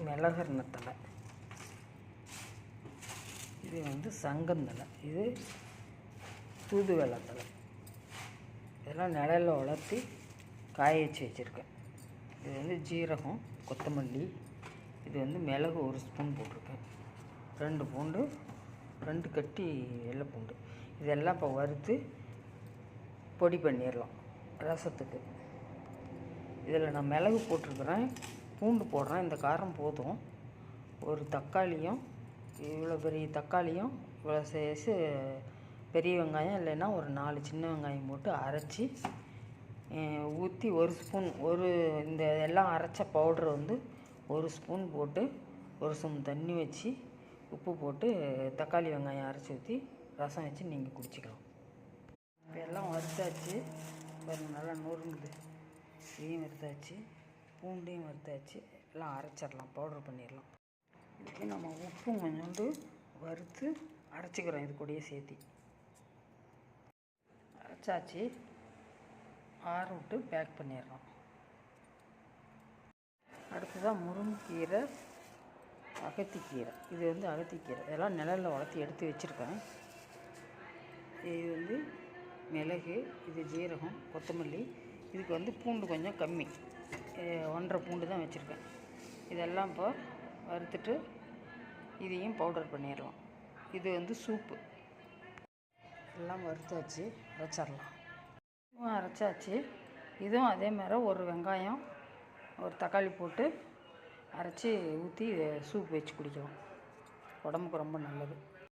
மிளகெண்ண தழை, இது வந்து சங்கந்தழை, இது தூதுவளை தழை. இதெல்லாம் நிழலில் வளர்த்தி காய வச்சு வச்சுருக்கேன். இது வந்து ஜீரகம், கொத்தமல்லி, இது வந்து மிளகு 1 ஸ்பூன் போட்டிருக்கேன், 2 பூண்டு, 2 கட்டி வெள்ளை பூண்டு. இதெல்லாம் இப்போ வறுத்து பொடி பண்ணிடலாம் ரசத்துக்கு. இதில் நான் மிளகு போட்டிருக்கிறேன், பூண்டு போடுறேன். இந்த காரம் போதும். ஒரு தக்காளியும், இவ்வளோ பெரிய தக்காளியும், இவ்வளோ சைஸு பெரிய வெங்காயம், இல்லைன்னா ஒரு 4 சின்ன வெங்காயம் போட்டு அரைச்சி ஊற்றி 1 ஸ்பூன், இந்த எல்லாம் அரைச்ச பவுட்ரு வந்து 1 ஸ்பூன் போட்டு 1 ஸ்பூன் தண்ணி வச்சு உப்பு போட்டு தக்காளி வெங்காயம் அரைச்சி ஊற்றி ரசம் வச்சு நீங்கள் குடிச்சிக்கலாம். இப்போ எல்லாம் வறுத்தாச்சு பாருங்கள், நல்லா நொறுங்குது. இதையும் வறுத்தாச்சு, பூண்டையும் வறுத்தாச்சு. எல்லாம் அரைச்சிடலாம், பவுட்ரு பண்ணிடலாம். இதுக்கு நம்ம உப்பும் கொஞ்சோண்டு வறுத்து அரைச்சிக்கிறோம், இது கூடயே சேர்த்தி அரைச்சாச்சு. ஆற விட்டு பேக் பண்ணிடலாம். அடுத்ததான் முருங்கைக்கீரை, அகத்திக்கீரை. இது வந்து அகத்திக்கீரை, இதெல்லாம் நிழலில் வளர்த்தி எடுத்து வச்சுருக்கேன். இது வந்து மிளகு, இது ஜீரகம், கொத்தமல்லி. இதுக்கு வந்து பூண்டு கொஞ்சம் கம்மி, 1.5 பூண்டு தான் வச்சுருக்கேன். இதெல்லாம் இப்போ வறுத்துட்டு இதையும் பவுடர் பண்ணிடலாம். இது வந்து சூப்பு. எல்லாம் வறுத்தாச்சு, அரைச்சிடலாம். இதுவும் அரைச்சாச்சு. இதுவும் அதே மாதிரி ஒரு வெங்காயம், ஒரு தக்காளி போட்டு அரைச்சி ஊற்றி சூப் வச்சு குடிக்கலாம். உடம்புக்கு ரொம்ப நல்லது.